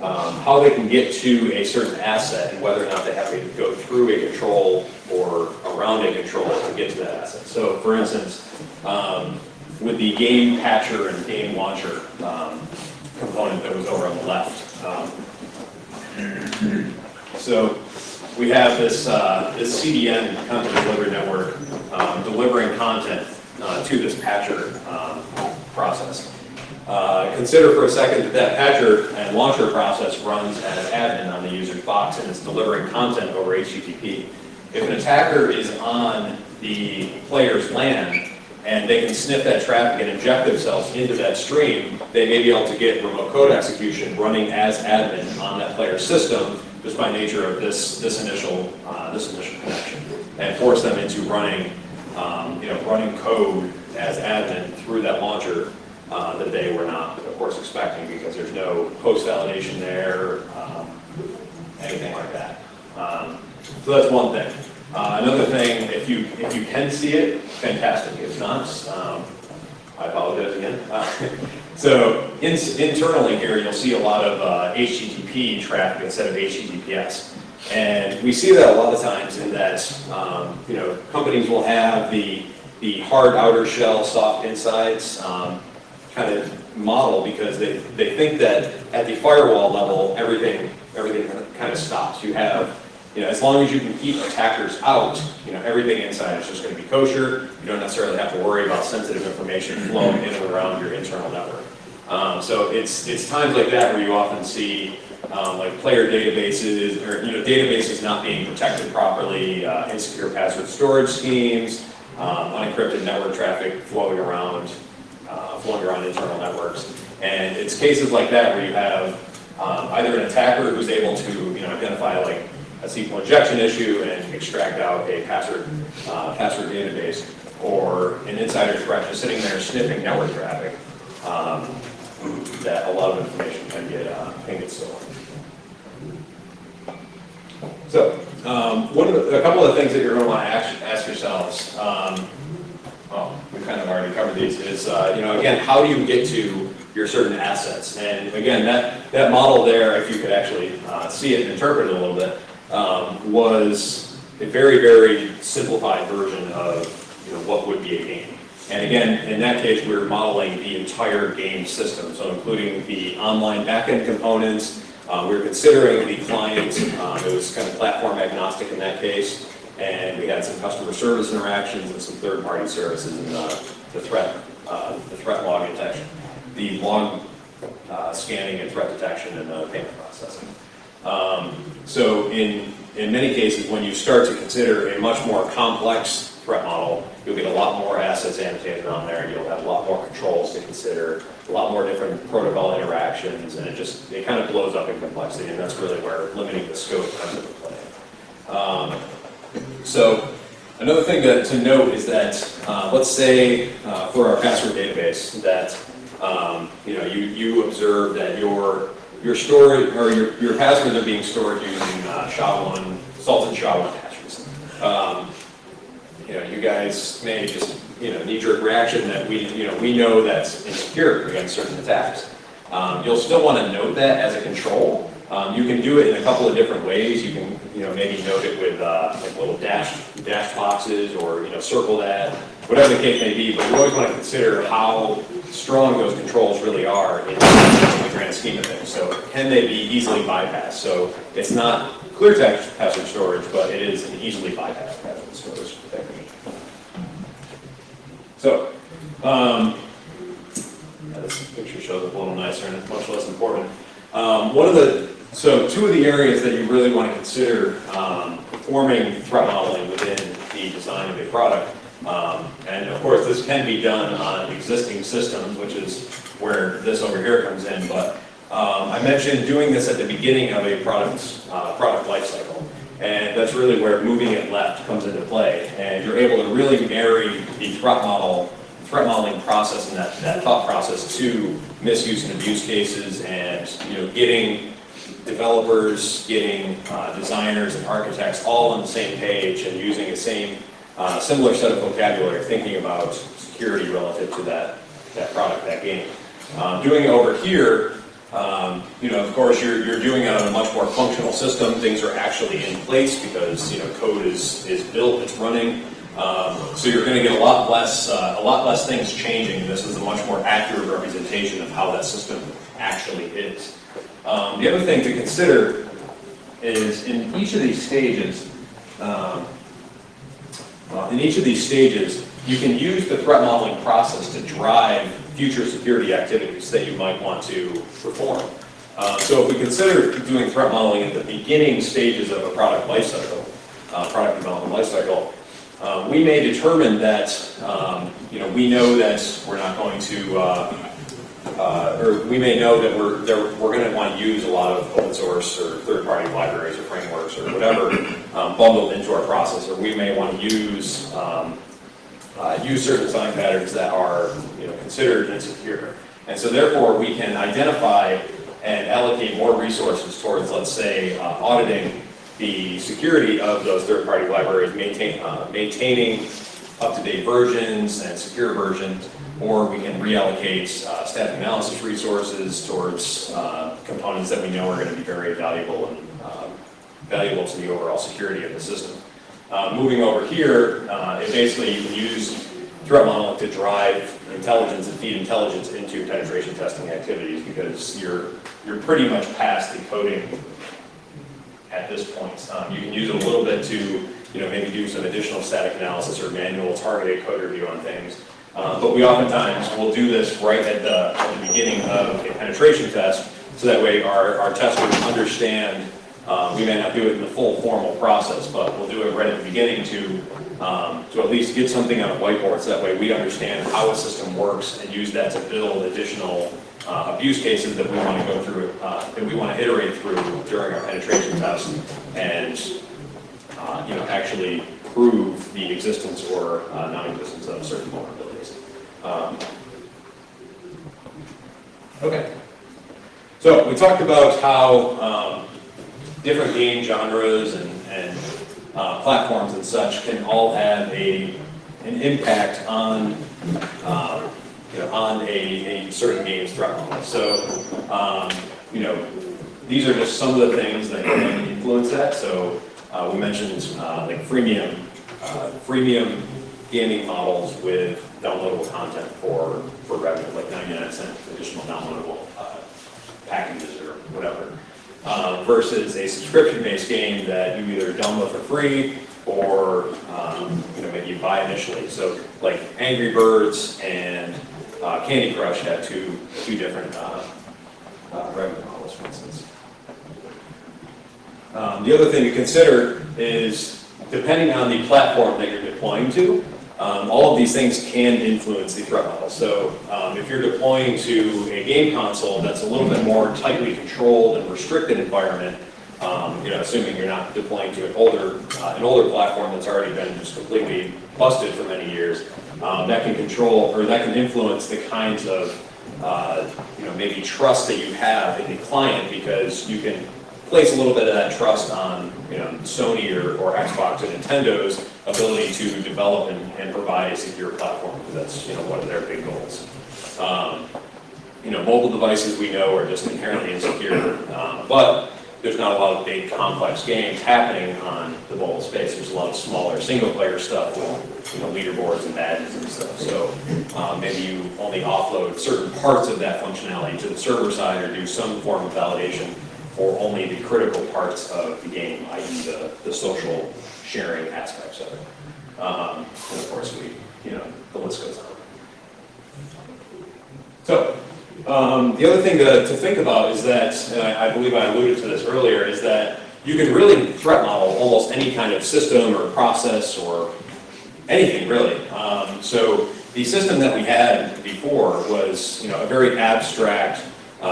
a certain asset and whether or not they have to go through a control or around a control to get to that asset. So, for instance, with the game patcher and game launcher component that was over on the left. So we have this CDN, content delivery network, delivering content to this patcher process. Consider for a second that patcher and launcher process runs as admin on the user's box and is delivering content over HTTP. If an attacker is on the player's LAN and they can sniff that traffic and inject themselves into that stream, they may be able to get remote code execution running as admin on that player's system just by nature of this initial connection, and force them into running running code as admin through that launcher that they were not, of course, expecting, because there's no post-validation there, anything like that. So that's one thing. Another thing, if you can see it, fantastic. If not, I apologize again. So internally here, you'll see a lot of HTTP traffic instead of HTTPS. And we see that a lot of times in that, companies will have the hard outer shell, soft insides kind of model, because they think that at the firewall level, everything kind of stops. You have, as long as you can keep attackers out, everything inside is just going to be kosher. You don't necessarily have to worry about sensitive information flowing in and around your internal network. So it's times like that where you often see like player databases, or databases not being protected properly, insecure password storage schemes, unencrypted network traffic flowing around internal networks. And it's cases like that where you have either an attacker who's able to identify like a SQL injection issue and extract out a password database, or an insider threat just sitting there sniffing network traffic, that a lot of information can get stolen. So, a couple of things that you're going to want to ask yourselves, we kind of already covered these, is, again, how do you get to your certain assets? And again, that model there, if you could actually see it and interpret it a little bit, was a very, very simplified version of what would be a game. And again, in that case, we're modeling the entire game system, so including the online backend components. We were considering the client. It was kind of platform agnostic in that case, and we had some customer service interactions and some third-party services in the threat log detection, the log scanning and threat detection, and the payment processing. So in many cases, when you start to consider a much more complex threat model, you'll get a lot more assets annotated on there. You'll have a lot more controls to consider, a lot more different protocol interactions, and it kind of blows up in complexity, and that's really where limiting the scope comes into play. So another thing to note is that let's say for our password database that you observe that your storage or your passwords are being stored using SHA-1, salted SHA-1 hashes. You guys may just knee-jerk reaction that we know that's insecure against certain attacks. You'll still want to note that as a control. You can do it in a couple of different ways. You can maybe note it with like little dash boxes, or circle that, whatever the case may be. But you always want to consider how strong those controls really are in the grand scheme of things. So can they be easily bypassed? So it's not clear text password storage, but it is an easily bypassed password storage technique. So this picture shows up a little nicer and it's much less important. Two of the areas that you really want to consider performing threat modeling within the design of a product, and of course this can be done on existing systems, which is where this over here comes in, but I mentioned doing this at the beginning of a product life cycle. And that's really where moving it left comes into play. And you're able to really marry the threat modeling process and that thought process to misuse and abuse cases, and getting developers, getting designers and architects all on the same page and using the same similar set of vocabulary, thinking about security relative to that product, that game. Doing it over here, of course, you're doing it on a much more functional system. Things are actually in place because code is built, it's running. So you're going to get a lot less things changing. This is a much more accurate representation of how that system actually is. The other thing to consider is in each of these stages, you can use the threat modeling process to drive future security activities that you might want to perform. So if we consider doing threat modeling at the beginning stages of a product lifecycle, product development lifecycle, we may determine that we know that we're not going to, or we may know that we're going to want to use a lot of open source or third-party libraries or frameworks or whatever bundled into our process, or we may want to use certain design patterns that are considered insecure. And so therefore we can identify and allocate more resources towards, let's say, auditing the security of those third-party libraries, maintaining up-to-date versions and secure versions, or we can reallocate static analysis resources towards components that we know are going to be very valuable and valuable to the overall security of the system. Moving over here, it basically you can use threat modeling to drive intelligence and feed intelligence into penetration testing activities, because you're pretty much past the coding at this point. You can use it a little bit to maybe do some additional static analysis or manual targeted code review on things. But we oftentimes will do this right at the beginning of a penetration test, so that way our testers understand. We may not do it in the full formal process, but we'll do it right at the beginning to at least get something on a whiteboard, so that way we understand how a system works and use that to build additional abuse cases that we want to go through, that we want to iterate through during our penetration test, and actually prove the existence or non-existence of certain vulnerabilities. Okay. So we talked about how different game genres and platforms and such can all have an impact on on a certain game's threat model. So these are just some of the things that can influence that. So we mentioned like freemium gaming models with downloadable content for revenue, like 99-cent additional downloadable packages or whatever. Versus a subscription-based game that you either download for free or maybe you buy initially. So like Angry Birds and Candy Crush have two different revenue models, for instance. The other thing to consider is, depending on the platform that you're deploying to, all of these things can influence the threat model. So if you're deploying to a game console that's a little bit more tightly controlled and restricted environment, assuming you're not deploying to an older platform that's already been just completely busted for many years, that can control, or that can influence the kinds of maybe trust that you have in the client, because you can place a little bit of that trust on Sony or Xbox and Nintendo's ability to develop and provide a secure platform, because that's one of their big goals. Mobile devices we know are just inherently insecure, but there's not a lot of big complex games happening on the mobile space. There's a lot of smaller single player stuff with leaderboards and badges and stuff. So maybe you only offload certain parts of that functionality to the server side, or do some form of validation for only the critical parts of the game, i.e. the social sharing aspects of it. And of course, the list goes on. So the other thing to think about is that, and I believe I alluded to this earlier, is that you can really threat model almost any kind of system or process or anything really. So the system that we had before was a very abstract,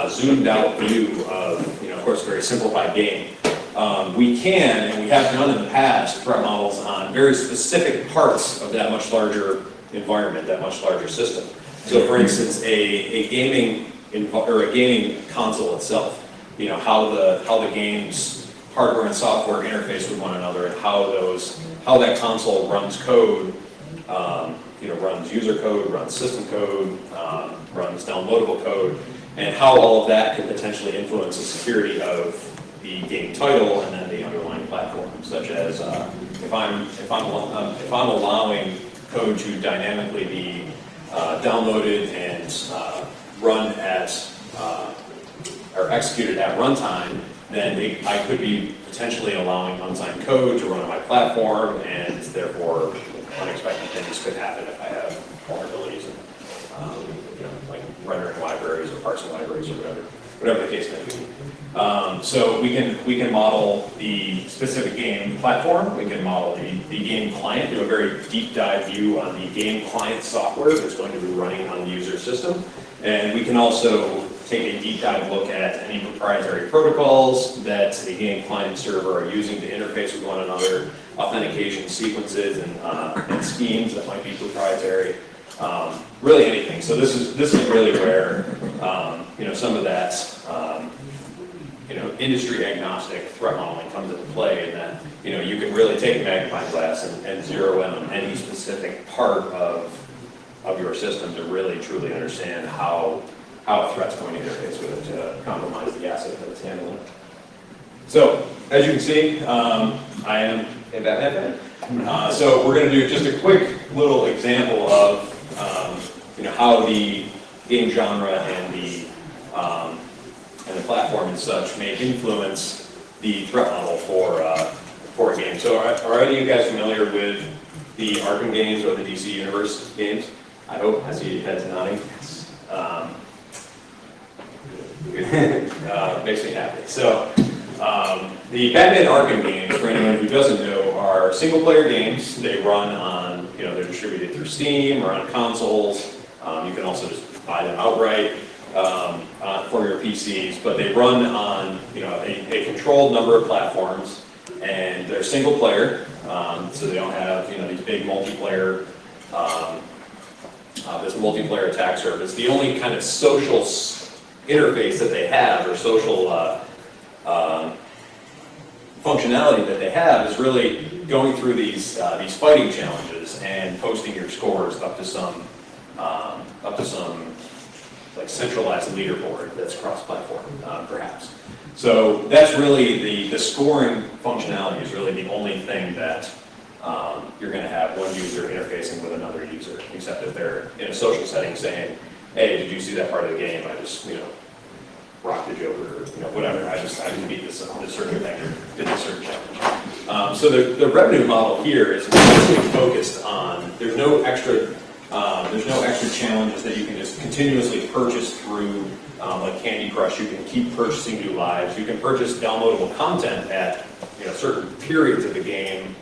zoomed out view of, of course, a very simplified game. we can, and we have done in the past, threat models on very specific parts of that much larger environment, that much larger system. So for instance, a gaming console itself, you know, how the game's hardware and software interface with one another, and how that console runs code, you know, runs user code, runs system code, runs downloadable code, and how all of that could potentially influence the security of the game title and then the underlying platform, such as if I'm allowing code to dynamically be downloaded and run at or executed at runtime, then I could be potentially allowing unsigned code to run on my platform, and therefore unexpected things could happen if I have vulnerabilities in, you know, like rendering libraries or parsing libraries or whatever the case may be. So we can model the specific game platform. We can model the game client, do a very deep dive view on the game client software that's going to be running on the user system. And we can also take a deep dive look at any proprietary protocols that the game client server are using to interface with one another, authentication sequences and schemes that might be proprietary, really anything. So this is really where you know, some of that you know, industry agnostic threat modeling comes into play, in that, you know, you can really take a magnifying glass and zero in on any specific part of your system to really truly understand how a threat's going to interface with it to compromise the asset that it's handling. So, as you can see, I am a Batman fan. So we're going to do just a quick little example of you know, how the game genre and the platform and such may influence the threat model for a game. So are any of you guys familiar with the Arkham games or the DC Universe games? I hope. I see your heads nodding. Makes me happy. So the Batman Arkham games, for anyone who doesn't know, are single-player games. They run on, you know, they're distributed through Steam or on consoles. You can also just buy them outright for your PCs, but they run on, you know, a controlled number of platforms, and they're single-player, so they don't have, you know, these big multiplayer. This multiplayer attack surface. The only kind of social interface that they have, or social functionality that they have, is really going through these fighting challenges and posting your scores up to some like centralized leaderboard that's cross-platform, perhaps. So that's really the scoring functionality is really the only thing that you're going to have one user interfacing with another user, except if they're in a social setting saying, "Hey, did you see that part of the game? I just, you know, rocked the Joker, or, you know, whatever. I just beat this certain thing or did this certain challenge." So the revenue model here is mostly focused on there's no extra challenges that you can just continuously purchase through, like Candy Crush. You can keep purchasing new lives. You can purchase downloadable content at, you know, certain periods of the game.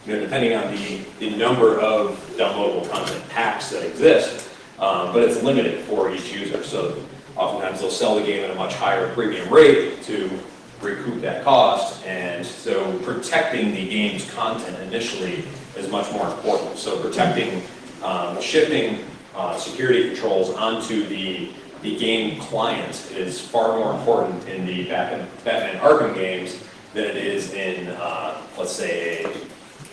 You know, depending on the number of downloadable content packs that exist, but it's limited for each user. So oftentimes they'll sell the game at a much higher premium rate to recoup that cost, and so protecting the game's content initially is much more important. So protecting, shifting security controls onto the game client is far more important in the Batman Arkham games than it is in, let's say,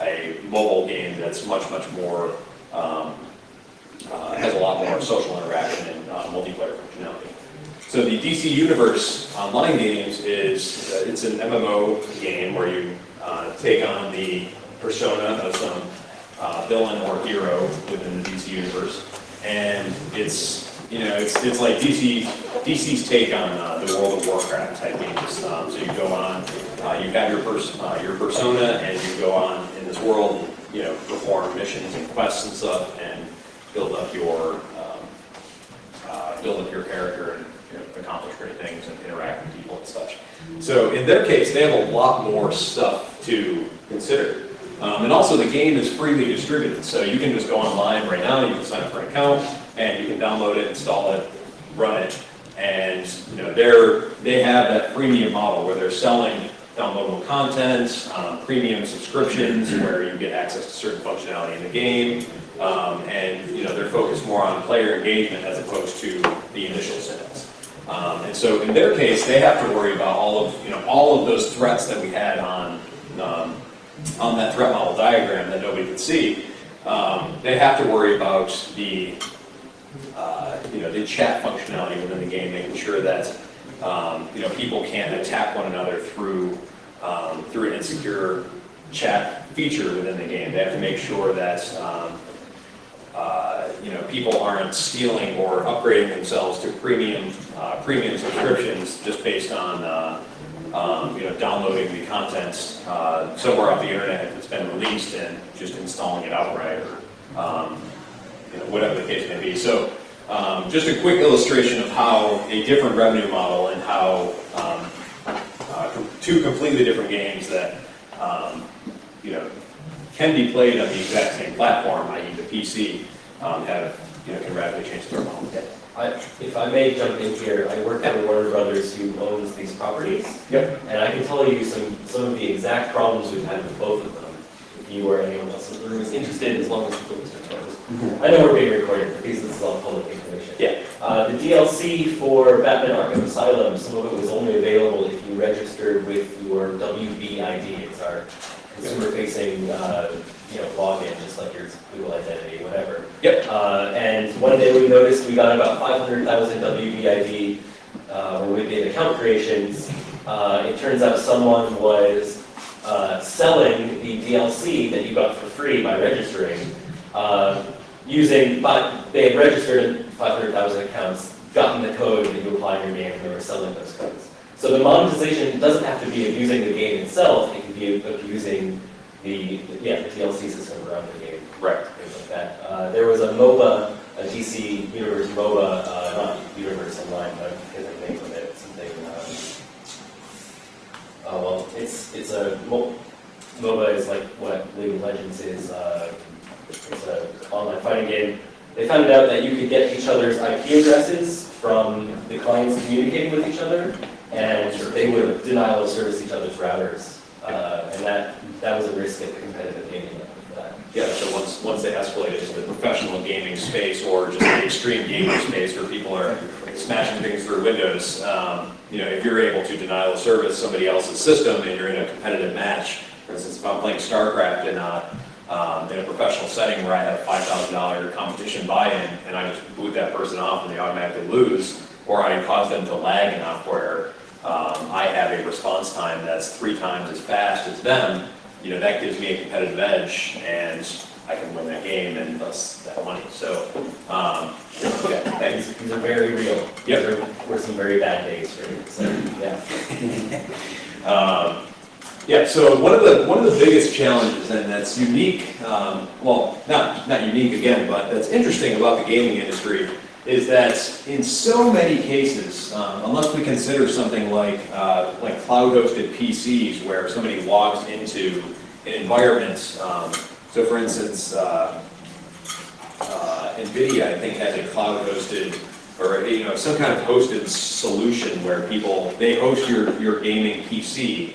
a mobile game that's much more, has a lot more social interaction and multiplayer functionality. So the DC Universe online games it's an MMO game where you take on the persona of some villain or hero within the DC Universe, and it's, you know, it's like DC's take on the World of Warcraft type games. So you go on, you have your persona, and you go on in this world, you know, perform missions and quests and stuff, and build up your character and, you know, accomplish great things and interact with people and such. So in their case, they have a lot more stuff to consider. And also the game is freely distributed, so you can just go online right now, you can sign up for an account, and you can download it, install it, run it, and, you know, they have that freemium model where they're selling downloadable content, premium subscriptions where you get access to certain functionality in the game, and they're focused more on player engagement as opposed to the initial sales. And so in their case, they have to worry about all of those threats that we had on that threat model diagram that nobody could see. They have to worry about the chat functionality within the game, making sure that people can't attack one another through an insecure chat feature within the game. They have to make sure that people aren't stealing or upgrading themselves to premium subscriptions just based on downloading the content somewhere off the internet if it's been released and just installing it outright, or whatever the case may be. So just a quick illustration of how a different revenue model and how two completely different games that can be played on the exact same platform, i.e. the PC, can radically change their model. If I may jump in here, I work for Warner Brothers, who owns these properties. Yep. And I can tell you some of the exact problems we've had with both of them. If you or anyone else in the room is interested, as long as you put Mr. Torres. I know we're being recorded because this is all public information. Yeah. The DLC for Batman Arkham Asylum, some of it was only available if you registered with your WBID. It's our consumer-facing login, just like your Google identity, whatever. Yep. And one day we noticed we got about 500,000 WBID with the account creations. It turns out someone was selling the DLC that you got for free by registering, but they had registered 500,000 accounts, gotten the code that you apply in your game, and they were selling those codes. So the monetization doesn't have to be abusing the game itself, it can be abusing the DLC system around the game. Right. Things like that. There was a MOBA, a DC Universe MOBA, not Universe Online, but because I think of it, something. It's a MOBA is like what League of Legends is. It's an online fighting game. They found out that you could get each other's IP addresses from the clients communicating with each other, and they would denial of service each other's routers. And that was a risk at the competitive gaming level for that. Yeah, so once they escalate into the professional gaming space or just the extreme gaming space where people are smashing things through windows, if you're able to denial of service somebody else's system and you're in a competitive match, for instance, if I'm playing StarCraft in a professional setting where I have $5,000 competition buy-in and I just boot that person off and they automatically lose, or I cause them to lag enough where I have a response time that's 3 times as fast as them, that gives me a competitive edge and I can win that game and thus that money. So, These are very real. Yep. There were some very bad days for me. So, yeah. So one of the biggest challenges, and that's unique, not unique again, but that's interesting about the gaming industry, is that in so many cases, unless we consider something like cloud-hosted PCs, where somebody logs into an environment. So, for instance, NVIDIA, I think, has a cloud-hosted or some kind of hosted solution where they host your gaming PC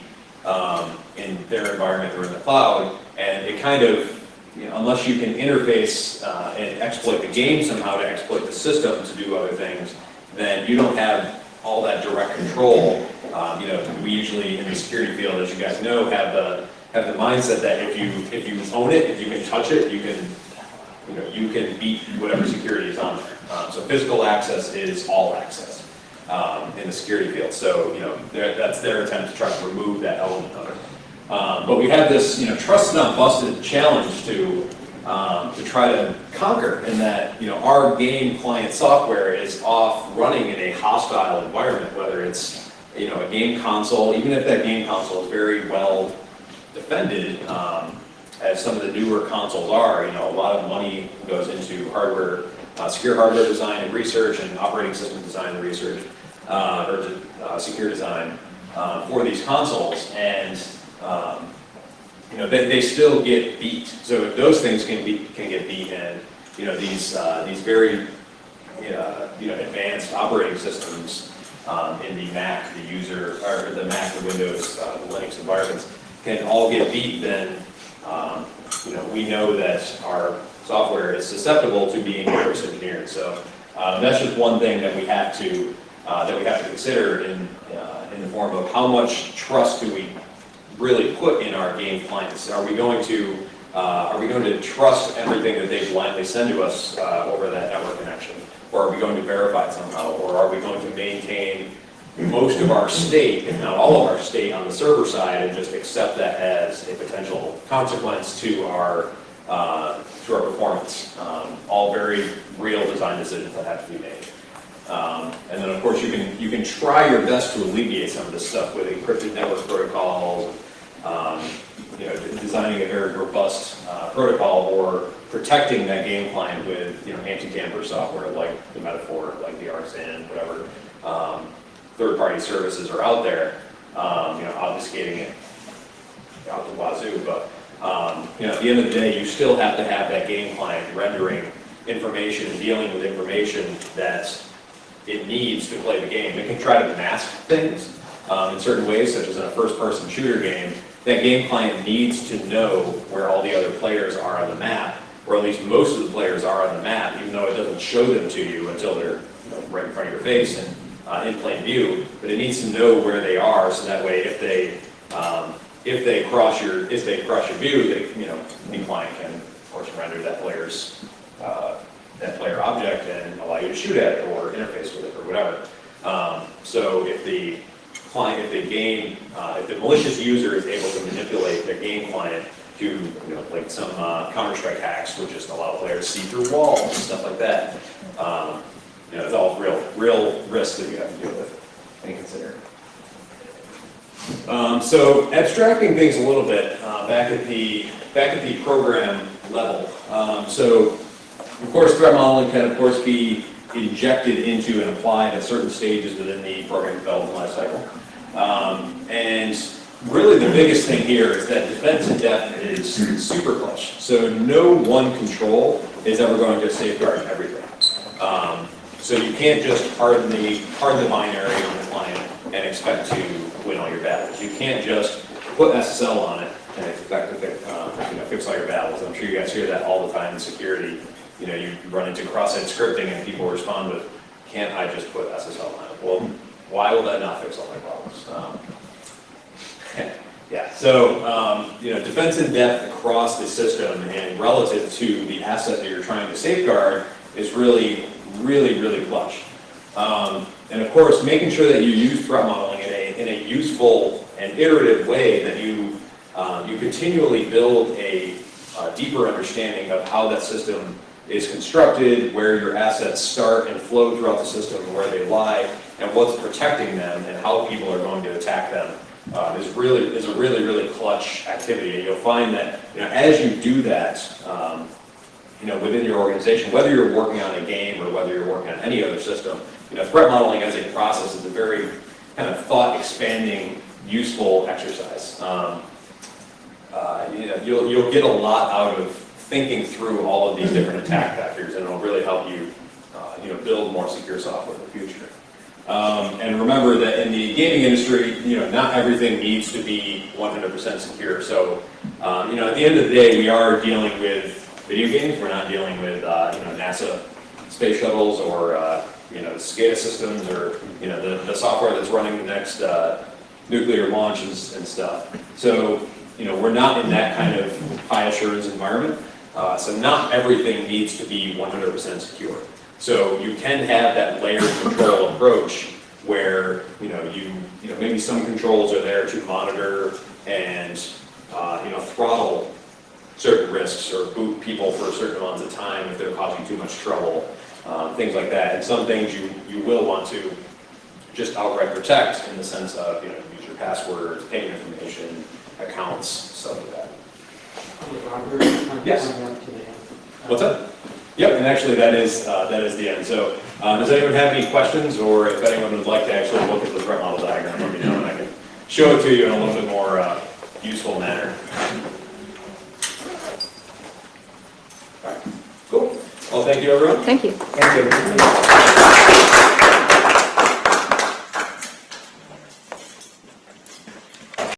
in their environment or in the cloud, and it kind of, unless you can interface and exploit the game somehow to exploit the system to do other things, then you don't have all that direct control. We usually in the security field, as you guys know, have the mindset that if you own it, if you can touch it, you can beat whatever security is on there. So physical access is all access in the security field. So that's their attempt to try to remove that element of it. But we have this trusted not busted challenge to try to conquer, in that our game client software is off running in a hostile environment, whether it's a game console, even if that game console is very well defended, as some of the newer consoles are. A lot of money goes into hardware, secure hardware design and research, and operating system design and research, or secure design for these consoles, and they still get beat. So if those things can get beat, and these very advanced operating systems in the Mac, the user, or the Mac, the Windows, the Linux environments can all get beat, then we know that our software is susceptible to being reverse engineered. So that's just one thing that we have to consider in the form of how much trust do we really put in our game clients. Are we going to trust everything that they blindly send to us over that network connection? Or are we going to verify it somehow? Or are we going to maintain most of our state, if not all of our state, on the server side and just accept that as a potential consequence to our performance? All very real design decisions that have to be made. And then, of course, you can try your best to alleviate some of this stuff with encrypted network protocols, designing a very robust protocol, or protecting that game client with anti-tamper software like the Metaphor, like the RSAN, whatever third-party services are out there, obfuscating it out the wazoo. But at the end of the day, you still have to have that game client rendering information and dealing with information that it needs to play the game. It can try to mask things in certain ways, such as in a first-person shooter game. That game client needs to know where all the other players are on the map, or at least most of the players are on the map, even though it doesn't show them to you until they're right in front of your face and in plain view. But it needs to know where they are, so that way, if they cross your view, the client can, of course, render that player object and allow you to shoot at it or interface with it or whatever. So if the malicious user is able to manipulate the game client to, like some Counter-Strike hacks, which just allow players to see through walls and stuff like that, it's all real risks that you have to deal with and consider. So abstracting things a little bit back at the program level. So of course, threat modeling can of course be injected into and applied at certain stages within the program development lifecycle. And really the biggest thing here is that defense in depth is super clutch. So no one control is ever going to safeguard everything. So you can't just harden the binary on the client and expect to win all your battles. You can't just put SSL on it and expect to fix all your battles. I'm sure you guys hear that all the time in security. You run into cross-site scripting and people respond with, "Can't I just put SSL on it?" Well, why will that not fix all my problems? Yeah, so defense in depth across the system and relative to the asset that you're trying to safeguard is really, really, really clutch. And of course, making sure that you use threat modeling in a useful and iterative way, that you continually build a deeper understanding of how that system is constructed, where your assets start and flow throughout the system, where they lie, and what's protecting them, and how people are going to attack them, is a really, really clutch activity. And you'll find that as you do that, within your organization, whether you're working on a game or whether you're working on any other system, threat modeling as a process is a very kind of thought-expanding, useful exercise. You'll get a lot out of thinking through all of these different attack vectors, and it'll really help you, build more secure software in the future. And remember that in the gaming industry, not everything needs to be 100% secure. So, at the end of the day, we are dealing with video games. We're not dealing with, NASA space shuttles or, SCADA systems or, the software that's running the next nuclear launches and stuff. So, we're not in that kind of high assurance environment. So not everything needs to be 100% secure. So you can have that layered control approach where maybe some controls are there to monitor and throttle certain risks or boot people for certain amounts of time if they're causing too much trouble, things like that. And some things you will want to just outright protect in the sense of use your passwords, payment information, accounts, stuff like that. Yes. What's up? Yep, and actually that is the end. So does anyone have any questions, or if anyone would like to actually look at the threat model diagram, let me know and I can show it to you in a little bit more useful manner. All right, cool. Well, thank you everyone. Thank you. Thank you.